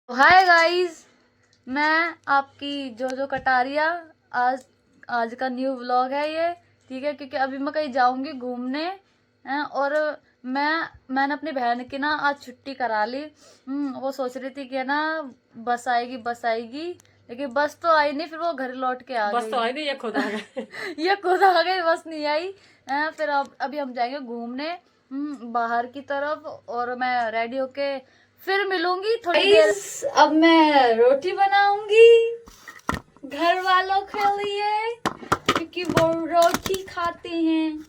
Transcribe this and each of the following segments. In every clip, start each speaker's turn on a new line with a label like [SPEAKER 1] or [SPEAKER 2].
[SPEAKER 1] Hi guys, मैं आपकी जो कटारिया। आज आज का न्यू व्लॉग है ये। ठीक है, क्योंकि अभी मैं कहीं जाऊंगी घूमने हैं, और मैंने अपनी बहन की ना आज छुट्टी करा ली। वो सोच रही थी कि ना बस आएगी, लेकिन बस तो आई नहीं। फिर वो घर लौट के आ गई।
[SPEAKER 2] बस तो आई नहीं, ये खुद आ गए।
[SPEAKER 1] ये खुद आ गई, बस नहीं आई। फिर अभी हम जाएंगे घूमने बाहर की तरफ, और मैं रेडी होके फिर मिलूंगी थोड़ी देर। अब मैं रोटी बनाऊंगी घर वालों के लिए, क्योंकि वो रोटी खाते हैं,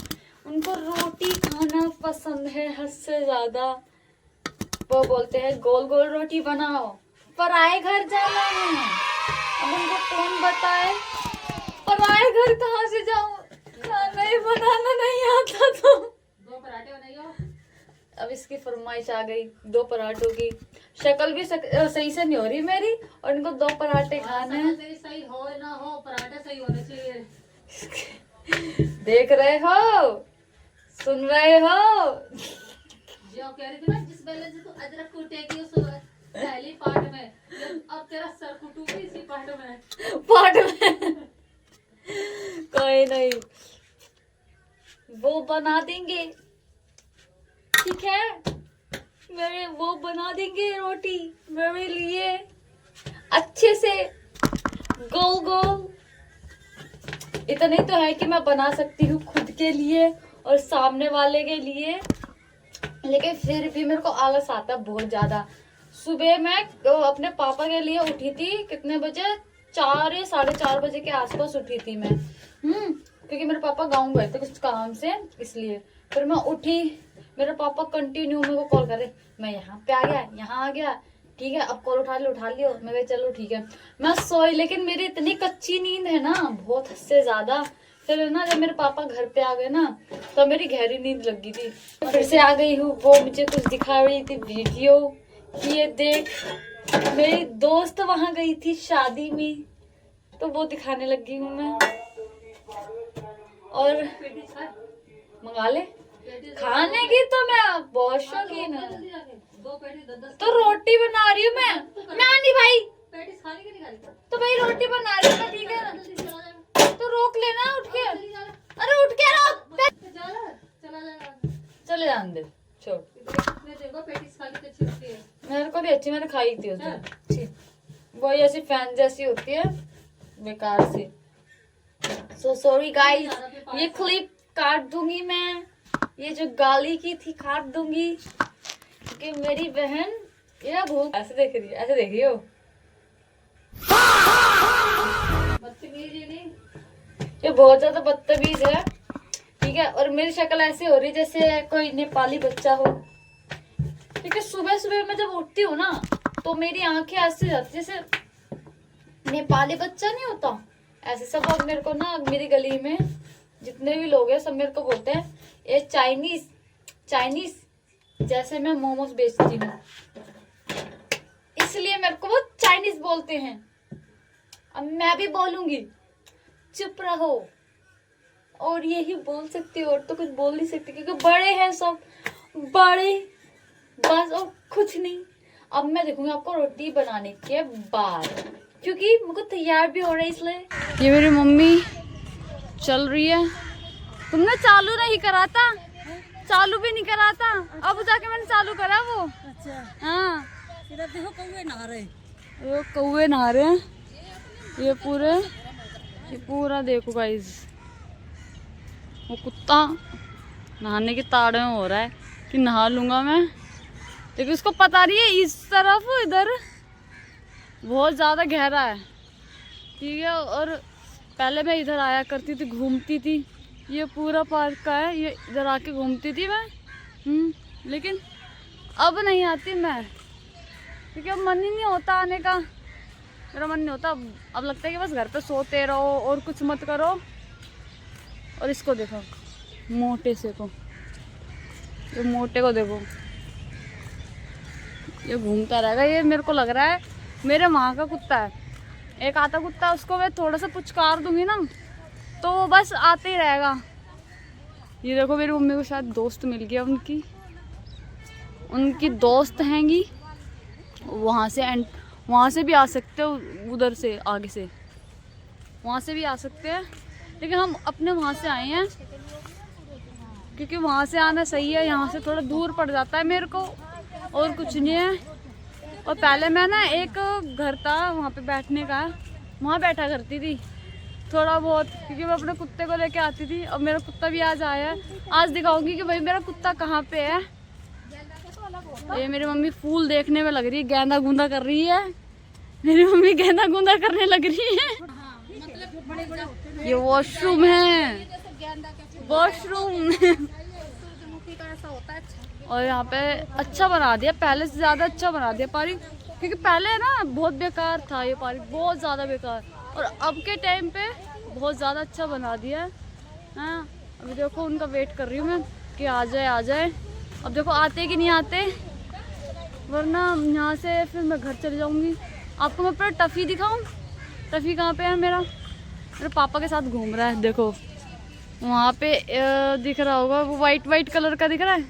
[SPEAKER 1] उनको रोटी खाना पसंद है हद से ज्यादा। वो बोलते हैं गोल गोल रोटी बनाओ, पर आए घर जाना है। अब उनको कौन बताए पर आए घर कहाँ से जाऊं, खाना ही बनाना नहीं आता तो।
[SPEAKER 2] 2 पराठे बनाइयो।
[SPEAKER 1] अब इसकी फरमाइश आ गई 2 पराठों की। शक्ल भी सही से नहीं हो रही मेरी, और इनको 2 पराठे खाने हैं।
[SPEAKER 2] सही हो ना हो, पराठे सही होने चाहिए।
[SPEAKER 1] देख रहे हो, सुन रहे हो।
[SPEAKER 2] जो कह रही थी ना, जिस बेले से तू अदरक कूटेगी उस पहली पार्ट में, अब तेरा सर कूटूंगी इसी पार्ट में।
[SPEAKER 1] कोई नहीं, वो बना देंगे, ठीक है। वो बना देंगे रोटी मेरे लिए अच्छे से गोल गोल। इतना ही तो है कि मैं बना सकती हूँ खुद के लिए और सामने वाले के लिए, लेकिन फिर भी मेरे को आलस आता है बहुत ज्यादा। सुबह मैं अपने पापा के लिए उठी थी, कितने बजे, 4 या 4:30 बजे के आसपास उठी थी मैं। क्योंकि मेरे पापा गाँव गए थे कुछ काम से, इसलिए फिर मैं उठी। मेरे पापा कंटिन्यू मेरे को कॉल करे, मैं यहाँ पे आ गया, यहाँ आ गया, ठीक है अब कॉल उठा लियो। मैं कहा चलो ठीक है। मैं सोई, लेकिन मेरी इतनी कच्ची नींद है ना, बहुत हद से ज्यादा। फिर ना जब मेरे पापा घर पे आ गए ना, तो मेरी गहरी नींद लगी थी। फिर से आ गई हूँ। वो मुझे कुछ दिखा रही थी वीडियो कि ये देख, मेरी दोस्त वहां गई थी शादी में, तो वो दिखाने लगी हूँ मैं। और मंगा ले खाने की, तो मैं बहुत शौकीन है। तो रोटी बना रही हूँ मैं नहीं भाई, तो भाई रोटी बना रही हूँ मैं, ठीक है ना, तो रोक लेना उठ के। अरे उठ के रोक, चले जाने दे, छोड़। मेरे को भी अच्छी, मैंने खाई थी उस दिन, वही ऐसी फैन जैसी होती है, बेकार सी। सो सॉरी गाइस, ये क्लिप काट दूंगी मैं, ये जो गाली की थी काट दूंगी, क्योंकि मेरी बहन ये भूख ऐसे देख रही है, ऐसे देख रही हो। ये बहुत ज्यादा बदतमीज है, ठीक है। और मेरी शक्ल ऐसी हो रही जैसे कोई नेपाली बच्चा हो, क्योंकि सुबह सुबह मैं जब उठती हूँ ना, तो मेरी आंखें ऐसे जाती जैसे नेपाली बच्चा नहीं होता, ऐसे। सब लोग मेरे को ना, मेरी गली में जितने भी लोग हैं सब मेरे को बोलते हैं ये चाइनीज जैसे मैं मोमोज बेचती हूँ, इसलिए मेरे को वो चाइनीज बोलते हैं। अब मैं भी बोलूंगी, चुप रहो, और यही बोल सकती हूँ, और तो कुछ बोल नहीं सकती, क्योंकि बड़े हैं सब, बड़े बस, और कुछ नहीं। अब मैं देखूंगी आपको रोटी बनाने के बाद, क्योंकि मुझको तैयार भी हो रहा है, इसलिए। ये मेरी मम्मी चल रही है। तुमने चालू नहीं करा था, चालू भी नहीं करा था, अब जाके मैंने चालू करा वो।
[SPEAKER 2] अच्छा
[SPEAKER 1] हाँ,
[SPEAKER 2] इधर देखो कौवे नहा रहे।
[SPEAKER 1] वो कौवे नहा रहे हैं। ये पूरा देखो गाइस, वो कुत्ता नहाने की ताड़ में हो रहा है कि नहा लूंगा मैं, लेकिन उसको पता नहीं है इस तरफ इधर बहुत ज्यादा गहरा है, ठीक है। और पहले मैं इधर आया करती थी, घूमती थी, ये पूरा पार्क का है, ये इधर आके घूमती थी मैं। लेकिन अब नहीं आती मैं, क्योंकि अब मन ही नहीं होता आने का, मेरा मन नहीं होता। अब लगता है कि बस घर पे सोते रहो और कुछ मत करो। और इसको देखो, मोटे से को, ये मोटे को देखो, ये घूमता रहेगा। ये मेरे को लग रहा है मेरे माँ का कुत्ता है, एक आता कुत्ता, उसको मैं थोड़ा सा पुचकार दूंगी ना, तो वो बस आते ही रहेगा। ये देखो, मेरी मम्मी को शायद दोस्त मिल गया, उनकी दोस्त हैंगी वहाँ से, एंड वहाँ से भी आ सकते हो, उधर से आगे से वहाँ से भी आ सकते हैं, लेकिन हम अपने वहाँ से आए हैं क्योंकि वहाँ से आना सही है, यहाँ से थोड़ा दूर पड़ जाता है मेरे को, और कुछ नहीं है। और पहले मैं ना एक घर था वहाँ पे बैठने का, वहाँ बैठा करती थी थोड़ा बहुत, क्योंकि मैं अपने कुत्ते को लेके आती थी। अब मेरा कुत्ता भी आज आया है, आज दिखाऊंगी कि भाई मेरा कुत्ता कहाँ पे है। ये मेरी मम्मी फूल देखने में लग रही है, गेंदा गूंदा कर रही है मेरी मम्मी, गेंदा गूंदा करने लग रही है। ये वॉशरूम है, वॉशरूम और यहाँ पे अच्छा बना दिया, पहले से ज़्यादा अच्छा बना दिया पार्क, क्योंकि पहले ना बहुत बेकार था ये पार्क, बहुत ज़्यादा बेकार, और अब के टाइम पे बहुत ज़्यादा अच्छा बना दिया है। हाँ अभी देखो उनका वेट कर रही हूँ मैं कि आ जाए आ जाए। अब देखो आते कि नहीं आते, वरना यहाँ से फिर मैं घर चली जाऊँगी। आपको मैं पूरा टफ़ी दिखाऊँ, टफ़ी कहाँ पे है मेरा, मेरे पापा के साथ घूम रहा है। देखो वहाँ पे दिख रहा होगा, वो वाइट वाइट कलर का दिख रहा है,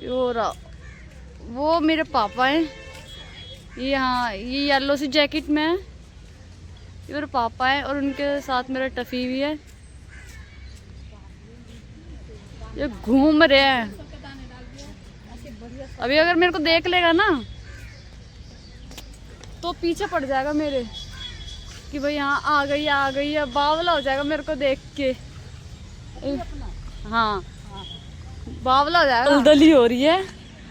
[SPEAKER 1] हो रहा वो मेरे पापा हैं। यहाँ ये येलो सी जैकेट में है, ये मेरे पापा हैं, और उनके साथ मेरा टफ़ी भी है। ये घूम रहे हैं। अभी अगर मेरे को देख लेगा ना तो पीछे पड़ जाएगा मेरे कि भाई यहाँ आ गई है, बावला हो जाएगा मेरे को देख के। हाँ बावला हो जाएगा, दलदली हो रही है।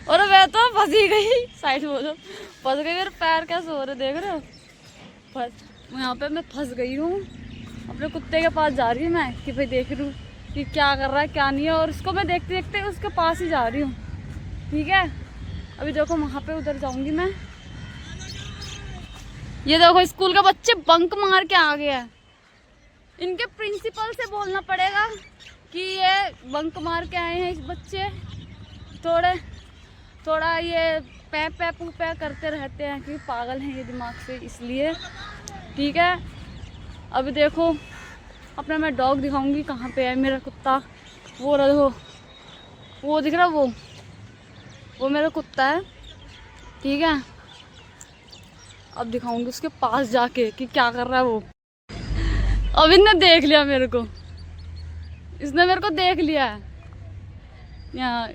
[SPEAKER 1] और मैं तो फंसी गई, साइड बोलो, फंस गई, मेरे पैर कैसे हो रहे देख रहे हो, यहाँ पे मैं फंस गई हूँ। अपने कुत्ते के पास जा रही हूँ मैं कि भाई देख रही हूँ कि क्या कर रहा है क्या नहीं है, और उसको मैं देखते देखते उसके पास ही जा रही हूँ। ठीक है अभी देखो वहाँ पे उधर जाऊँगी मैं। ये देखो स्कूल के बच्चे बंक मार के आ गए हैं, इनके प्रिंसिपल से बोलना पड़ेगा कि ये बंक मार के आए हैं इस बच्चे, थोड़ा ये पै पै पू पै करते रहते हैं क्योंकि पागल हैं ये दिमाग से, इसलिए। ठीक है अभी देखो अपना मैं डॉग दिखाऊंगी कहाँ पे है मेरा कुत्ता, वो रहो, वो दिख रहा, वो मेरा कुत्ता है। ठीक है अब दिखाऊंगी उसके पास जाके कि क्या कर रहा है वो। अब इसने देख लिया मेरे को, इसने मेरे को देख लिया है यहाँ,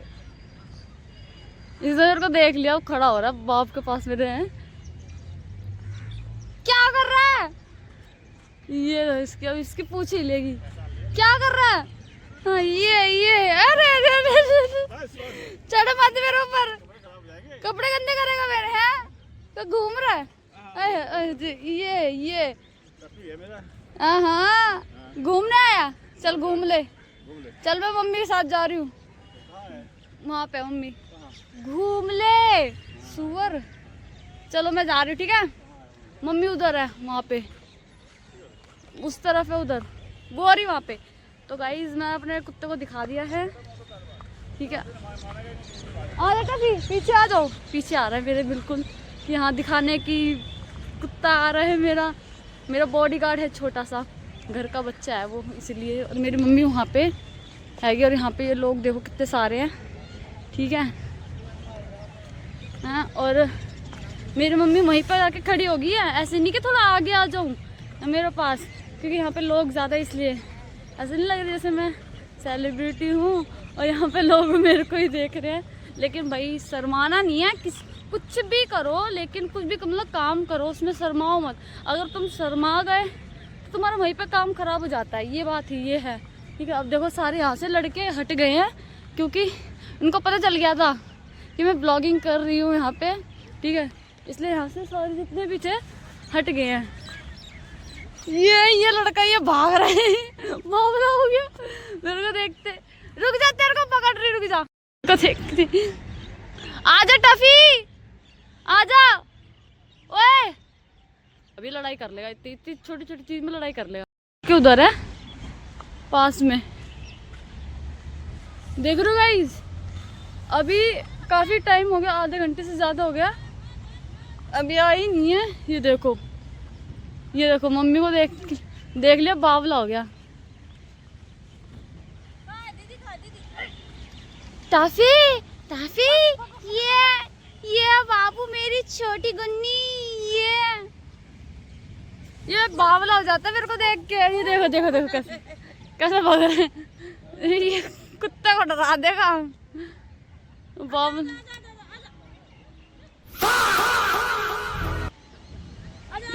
[SPEAKER 1] इसने मेरे को देख लिया, वो खड़ा हो रहा है बाप के पास मेरे हैं। क्या कर रहा है ये, इसकी अब इसकी पूछ ही लेगी, क्या कर रहा है। हाँ ये अरे चढ़ मत मेरे ऊपर, कपड़े गंदे करेगा मेरे, हैं तो घूम रहा है। ये हाँ घूमने आया, चल घूम ले, चल मैं मम्मी के साथ जा रही हूँ, वहाँ पे मम्मी घूम ले सुअर, चलो मैं जा रही हूँ। ठीक है मम्मी उधर है, वहाँ पे उस तरफ है, उधर वो आ रही वहाँ पे। तो गाइज मैं अपने कुत्ते को दिखा दिया है। ठीक है आ जा काफी पीछे आ जाओ, पीछे आ रहा है मेरे बिल्कुल, यहाँ दिखाने की कुत्ता आ रहा है मेरा बॉडीगार्ड है, छोटा सा घर का बच्चा है वो, इसलिए। और मेरी मम्मी वहाँ पे हैगी, और यहाँ पे ये लोग देखो कितने सारे हैं। ठीक है हाँ और मेरी मम्मी वहीं पर आके खड़ी होगी है, ऐसे नहीं कि थोड़ा आगे आ जाऊँ मेरे पास, क्योंकि यहाँ पे लोग ज़्यादा, इसलिए ऐसे नहीं लग रहा जैसे मैं सेलिब्रिटी हूँ और यहाँ पे लोग मेरे को ही देख रहे हैं। लेकिन भाई शर्माना नहीं है, कुछ भी करो, लेकिन कुछ भी मतलब काम करो उसमें शर्माओ मत। अगर तुम शर्मा गए तो तुम्हारा वहीं पे काम खराब हो जाता है, ये बात ही ये है। ठीक है अब देखो सारे यहाँ से लड़के हट गए हैं, क्योंकि उनको पता चल गया था कि मैं ब्लॉगिंग कर रही हूँ यहाँ पे। ठीक है इसलिए यहाँ से सारे जितने भी थे हट गए हैं। ये लड़का ये भाग रहा है, भागना हो गया मेरे को देखते। रुक जा, तेरे को पकड़ रही, रुक जा, देखते। आजा टफी आजा, ओए अभी लड़ाई कर लेगा, इतनी छोटी छोटी चीज में लड़ाई कर लेगा। क्यों उधर है पास में, देख रहे हो गाइस अभी काफी टाइम हो गया, आधे घंटे से ज्यादा हो गया, अभी आई नहीं है। ये देखो मम्मी को देख लिया, बावला हो गया। टाफी टाफी ये बाबू मेरी छोटी गुन्नी, ये बावला हो जाता है मेरे को देख के। ये देखो देखो देखो कैसे कैसे भाग रहे हैं। ये कुत्ते को डरा देगा बाबू।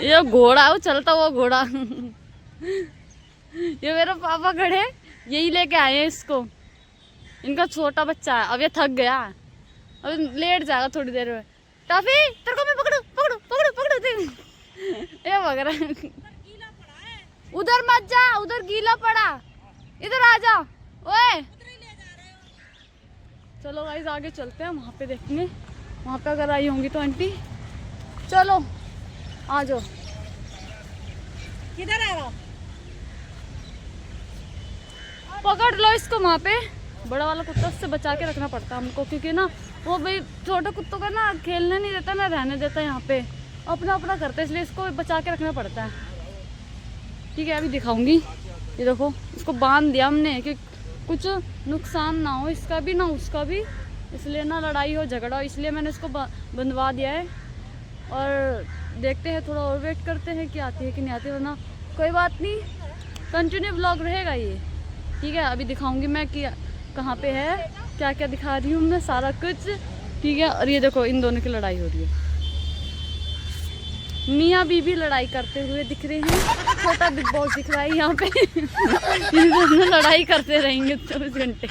[SPEAKER 1] ये घोड़ा वो चलता हुआ घोड़ा। ये मेरे पापा खड़े, यही लेके आए हैं इसको। इनका छोटा बच्चा है, अब ये थक गया, अब लेट जाएगा थोड़ी देर में। टॉफी तेरे को मैं पकड़ू पकड़ू पकड़ू पकड़ू। ये भाग रहा है। उधर मत जा, उधर गीला पड़ा, इधर आ जा। ओए चलो गाइस आगे चलते हैं, वहाँ पे देखेंगे, वहाँ पे अगर आई होंगी तो आंटी। चलो आ जाओ।
[SPEAKER 3] किधर आ रहा?
[SPEAKER 1] पकड़ लो इसको, वहाँ पे बड़ा वाला कुत्ता, उससे बचा के रखना पड़ता है हमको, क्योंकि ना वो भाई छोटे कुत्तों का ना खेलने नहीं देता ना रहने देता, यहाँ पे अपना अपना करता है, इसलिए इसको बचा के रखना पड़ता है। ठीक है अभी दिखाऊंगी। ये देखो इसको बांध दिया हमने कि कुछ नुकसान ना हो इसका भी ना उसका भी, इसलिए ना लड़ाई हो झगड़ा हो, इसलिए मैंने इसको बंधवा दिया है। और देखते हैं, थोड़ा और वेट करते हैं कि आती है कि नहीं आती, वरना कोई बात नहीं, कंटिन्यू ब्लॉग रहेगा ये। ठीक है अभी दिखाऊंगी मैं कि कहाँ पे है, क्या क्या दिखा रही हूँ मैं, सारा कुछ। ठीक है और ये देखो इन दोनों की लड़ाई हो रही है, मियाँ बीबी लड़ाई करते हुए दिख रहे हैं। छोटा बिग बॉस दिख रहा है यहाँ पे। इन दोनों लड़ाई करते रहेंगे 24 घंटे।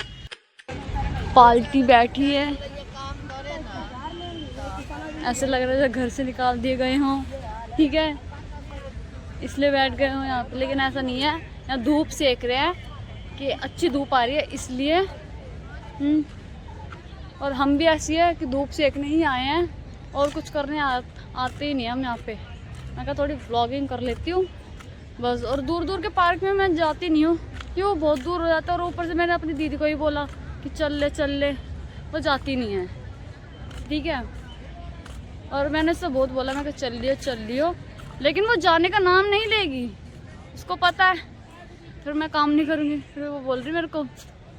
[SPEAKER 1] पार्टी बैठी है, ऐसे लग रहा है जैसे घर से निकाल दिए गए हों। ठीक है इसलिए बैठ गए हों यहाँ पे, लेकिन ऐसा नहीं है, यहाँ धूप सेक रहे हैं कि अच्छी धूप आ रही है इसलिए। और हम भी ऐसी है कि धूप सेकने ही आए हैं और कुछ करने आते ही नहीं हम यहाँ पे। मैं कहा थोड़ी व्लॉगिंग कर लेती हूँ बस। और दूर दूर के पार्क में मैं जाती नहीं हूँ, क्यों बहुत दूर हो जाता है। और ऊपर से मैंने अपनी दीदी को ही बोला कि चल ले, वो जाती नहीं है। ठीक है और मैंने उससे बहुत बोला, मैं कहा चल लियो, लेकिन वो जाने का नाम नहीं लेगी, उसको पता है फिर मैं काम नहीं करूँगी। फिर वो बोल रही मेरे को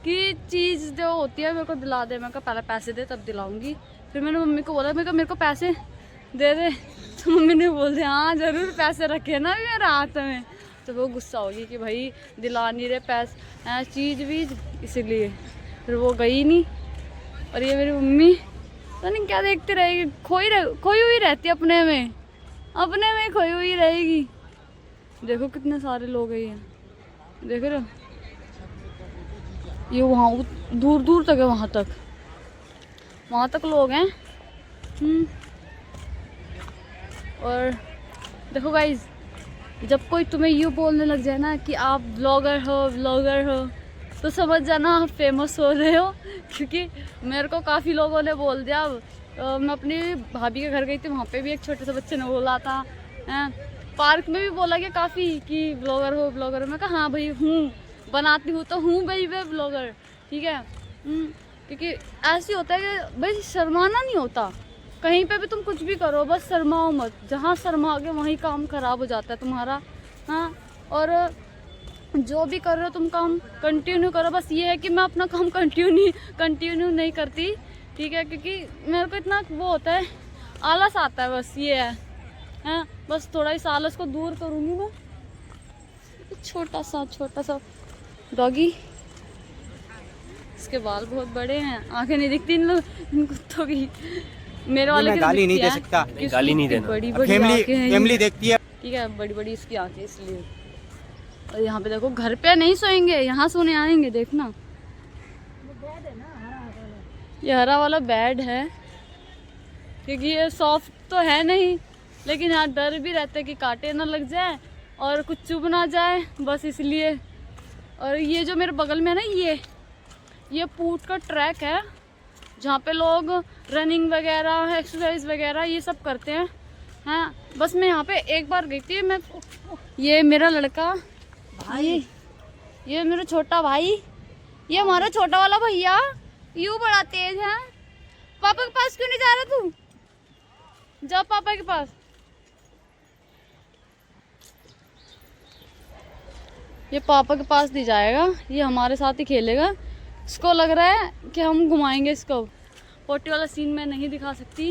[SPEAKER 1] कि चीज़ जो होती है मेरे को दिला दे। मैं कहा पहले पैसे दे तब दिलाऊंगी। फिर मैंने मम्मी को बोला, मैं कहा मेरे को पैसे दे दे, तो मम्मी ने बोल दिया हाँ ज़रूर पैसे रखे ना मेरे हाथ में। तो वो गुस्सा होगी कि भाई दिला नहीं रहे पैसे चीज़ वीज, इसीलिए फिर वो गई नहीं। और ये मेरी मम्मी तो नहीं क्या देखती रहेगी, खोई हुई रहती है अपने में खोई हुई रहेगी। देखो कितने सारे लोग हैं ये, देख रहे हो, ये वहाँ दूर दूर तक है, वहाँ तक लोग हैं। और देखो गाइज, जब कोई तुम्हें यूँ बोलने लग जाए ना कि आप ब्लॉगर हो तो समझ जाना आप फेमस हो रहे हो। क्योंकि मेरे को काफ़ी लोगों ने बोल दिया। मैं अपनी भाभी के घर गई थी, वहाँ पे भी एक छोटे से बच्चे ने बोला था, पार्क में भी बोला गया काफ़ी कि ब्लॉगर हो। मैं कहा हाँ भाई हूँ, बनाती हूँ तो हूँ भाई मैं ब्लॉगर। ठीक है क्योंकि ऐसे होता है कि भाई शर्माना नहीं होता, कहीं पे भी तुम कुछ भी करो बस शर्माओ मत। जहाँ शर्माओगे वहीं काम खराब हो जाता है तुम्हारा। हाँ और जो भी कर रहे हो तुम काम कंटिन्यू करो। बस ये है कि मैं अपना काम कंटिन्यू नहीं करती। ठीक है क्योंकि मेरे को इतना वो होता है, आलस आता है, बस ये है। बस थोड़ा इस आलस को दूर करूँगी मैं। छोटा सा डॉगी, इसके बाल बहुत बड़े हैं, आंखें नहीं दिखती इन कुत्तों की। मेरे वाले की
[SPEAKER 4] गाली नहीं दे सकता, गाली नहीं देना, फैमिली देखती है। ठीक
[SPEAKER 1] है बड़ी इसकी आंखें, इसलिए। और यहाँ पे देखो घर पे नहीं सोएंगे, यहाँ सोने आएंगे। देखना ये हरा वाला बेड है, क्योंकि ये सॉफ्ट तो है नहीं, लेकिन यहाँ डर भी रहता है कि कांटे ना लग जाए और कुछ चुभ ना जाए, बस इसलिए। और ये जो मेरे बगल में है ना, ये पूट का ट्रैक है जहाँ पे लोग रनिंग वगैरह एक्सरसाइज वगैरह ये सब करते हैं। हाँ बस मैं यहाँ पे एक बार गई थी। ये मेरा लड़का भाई, ये मेरा छोटा भाई, ये हमारा छोटा वाला भैया, यूँ बड़ा तेज है। पापा के पास क्यों नहीं जा रहा तू? जा पापा के पास। ये पापा के पास नहीं जाएगा, ये हमारे साथ ही खेलेगा। इसको लग रहा है कि हम घुमाएंगे इसको, पोटी वाला सीन मैं नहीं दिखा सकती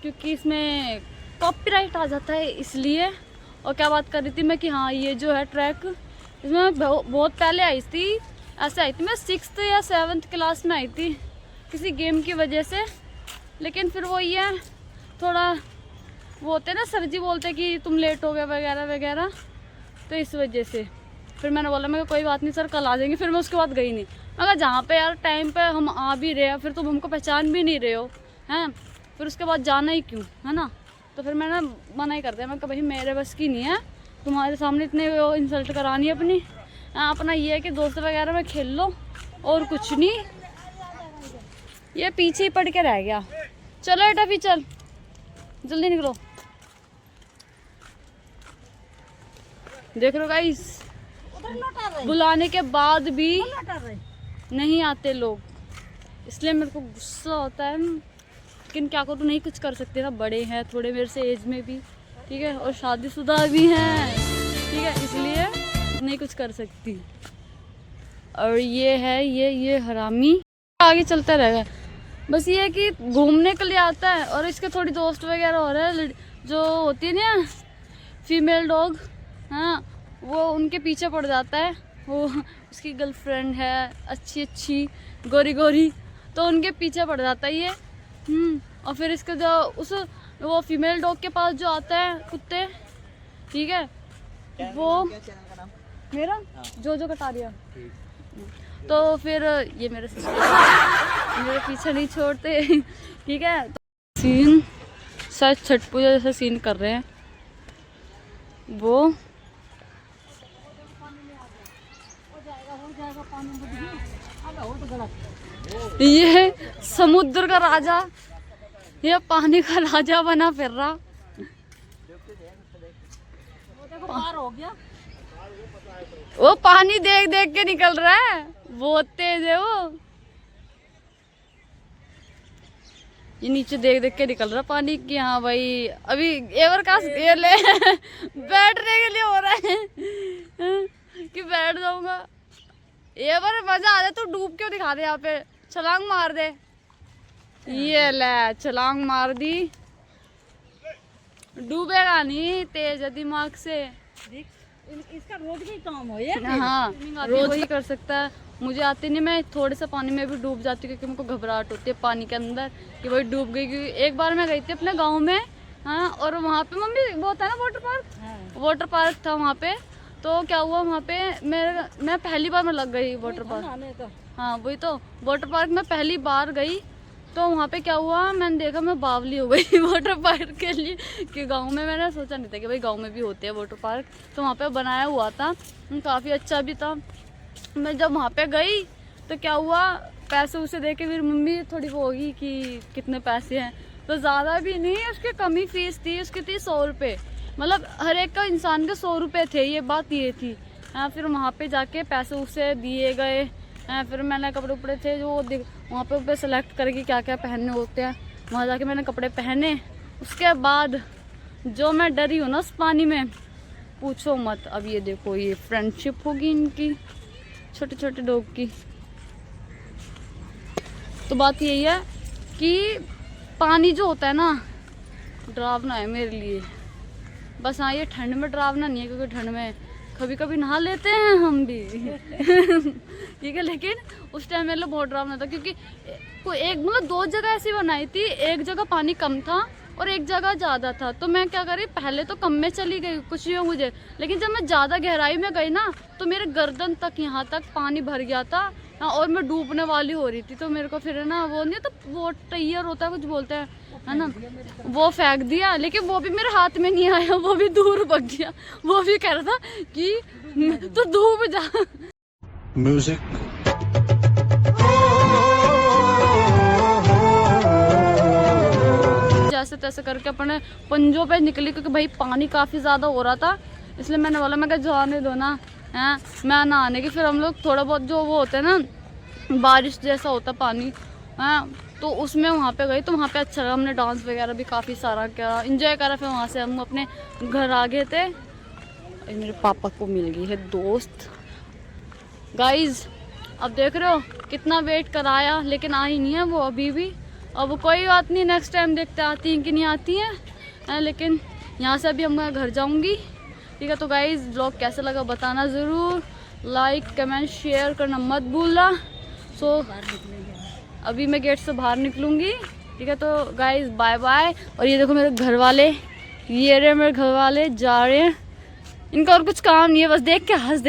[SPEAKER 1] क्योंकि इसमें कॉपीराइट आ जाता है, इसलिए। और क्या बात कर रही थी मैं कि हाँ ये जो है ट्रैक, इसमें मैं बहुत पहले आई थी, ऐसे आई थी मैं 6th या 7th क्लास में आई थी किसी गेम की वजह से। लेकिन फिर वो ये थोड़ा वो होते हैं ना, सर जी बोलते हैं कि तुम लेट हो गए वगैरह वगैरह, तो इस वजह से फिर मैंने बोला मैं कोई बात नहीं सर कल आ जाएंगे। फिर मैं उसके बाद गई नहीं। मगर जहाँ पे यार टाइम पे हम आ भी रहे हैं, फिर तुम हमको पहचान भी नहीं रहे हो हैं, फिर उसके बाद जाना ही क्यों, है ना। तो फिर मैंने मना ही कर दिया, मैं कहा भाई मेरे बस की नहीं है तुम्हारे सामने इतने वो इंसल्ट करानी है अपनी। अपना ये है कि दोस्त वगैरह में खेल लो और कुछ नहीं। ये पीछे ही पड़ के रह गया। चलो बेटा भी चल, जल्दी निकलो। देख लो गाइस, बुलाने के बाद भी नहीं आते लोग, इसलिए मेरे को गुस्सा होता है। लेकिन क्या करूँ, नहीं कुछ कर सकते ना, बड़े हैं थोड़े मेरे से एज में भी, ठीक है, और शादीशुदा भी हैं, ठीक है, इसलिए नहीं कुछ कर सकती। और ये है ये हरामी आगे चलता रहेगा। बस ये है कि घूमने के लिए आता है और इसके थोड़ी दोस्त वगैरह हो रहे हैं जो होती है ना फीमेल डॉग, हाँ, वो उनके पीछे पड़ जाता है। वो उसकी गर्लफ्रेंड है अच्छी गोरी गोरी, तो उनके पीछे पड़ जाता है ये। और फिर इसका जो वो फीमेल डॉग के पास जो आता है कुत्ते, ठीक है, वो मेरा जो कटारिया, तो फिर ये मेरे पीछे नहीं छोड़ते, ठीक है। तो सीन शायद छठ पूजा जैसा सीन कर रहे हैं वो। ये समुद्र का राजा, ये पानी का राजा बना फिर रहा। पार हो गया, वो पानी देख देख के निकल रहा है, बहुत तेज है वो। ये नीचे देख देख के निकल रहा पानी की। हाँ भाई, अभी एवर का ये ले बैठने के लिए हो रहा है कि बैठ जाऊंगा। एवर मजा आ जाए तो डूब क्यों दिखा दे, यहाँ पे छलांग मार दे। ये ले छलांग मार दी, डूबेगा नहीं, तेज है दिमाग से।
[SPEAKER 2] इसका रोज भी काम हो ये।
[SPEAKER 1] हाँ, रोज ही कर सकता है। मुझे आती नहीं, मैं थोड़े से पानी में भी डूब जाती हूँ क्योंकि मुझको घबराहट होती है पानी के अंदर कि भाई डूब गई। क्योंकि एक बार मैं गई थी अपने गांव में, हाँ, और वहाँ पे मम्मी वो था ना वाटर पार्क था वहाँ पे। तो क्या हुआ वहाँ पे मैं पहली बार में लग गई वाटर पार्क। हाँ वही तो, वाटर पार्क में पहली बार गई तो वहाँ पे क्या हुआ, मैंने देखा मैं बावली हो गई वाटर पार्क के लिए। कि गांव में मैंने सोचा नहीं था कि भाई गांव में भी होते हैं वाटर पार्क, तो वहाँ पे बनाया हुआ था, काफ़ी अच्छा भी था। मैं जब वहाँ पे गई तो क्या हुआ, पैसे उसे दे के फिर मम्मी थोड़ी वो होगी कि कितने पैसे हैं, तो ज़्यादा भी नहीं, उसकी कम ही फीस थी, उसकी थी 100 रुपये। मतलब हर एक का इंसान के 100 रुपये थे, ये बात ये थी। फिर वहाँ पे जाके पैसे उसे दिए गए। फिर मैंने कपड़े उपड़े थे जो वहाँ पे सेलेक्ट करके क्या क्या पहनने होते हैं, वहाँ जाके मैंने कपड़े पहने। उसके बाद जो मैं डरी हूँ ना उस पानी में, पूछो मत। अब ये देखो, ये फ्रेंडशिप होगी इनकी छोटे छोटे डॉग की। तो बात यही है कि पानी जो होता है ना, डरावना है मेरे लिए। बस हाँ, ये ठंड में डरावना नहीं है क्योंकि ठंड में कभी कभी नहा लेते हैं हम भी ठीक है, लेकिन उस टाइम मेरे लिए बहुत डरावना था क्योंकि कोई एक मतलब 2 जगह ऐसी बनाई थी, एक जगह पानी कम था और एक जगह ज़्यादा था। तो मैं क्या करी, पहले तो कम में चली गई, कुछ नहीं हो मुझे, लेकिन जब मैं ज़्यादा गहराई में गई ना तो मेरे गर्दन तक यहाँ तक पानी भर गया था और मैं डूबने वाली हो रही थी। तो मेरे को फिर ना वो नहीं तो वो टैयर होता है कुछ बोलते हैं, है ना, वो फेंक दिया, लेकिन वो भी मेरे हाथ में नहीं आया, वो भी दूर भाग गया। वो भी कह रहा था कि तू डूब जा। म्यूजिक जैसे तैसे करके अपने पंजों पे निकली क्योंकि भाई पानी काफ़ी ज़्यादा हो रहा था, इसलिए मैंने बोला मैं क्या जाने दो ना, है मैं नहाने की। फिर हम लोग थोड़ा बहुत जो वो होता है ना बारिश जैसा होता पानी, है तो उसमें वहाँ पे गई, तो वहाँ पे अच्छा लगा। हमने डांस वगैरह भी काफ़ी सारा किया, इंजॉय करा। फिर वहाँ से हम अपने घर आ गए थे। मेरे पापा को मिल गई है दोस्त। गाइज अब देख रहे हो कितना वेट कराया लेकिन आई नहीं है वो अभी भी। अब कोई बात नहीं, नेक्स्ट टाइम देखते आती हैं कि नहीं आती हैं। लेकिन यहाँ से अभी मैं घर जाऊँगी, ठीक है। तो गाइज़ ब्लॉग कैसा लगा बताना ज़रूर, लाइक कमेंट शेयर करना मत भूलना। सो अभी मैं गेट से बाहर निकलूँगी, ठीक है। तो गाइज़ बाय बाय। और ये देखो मेरे घर वाले, ये रहे मेरे घर वाले जा रहे हैं, इनका और कुछ काम नहीं है, बस देख के हंस दे।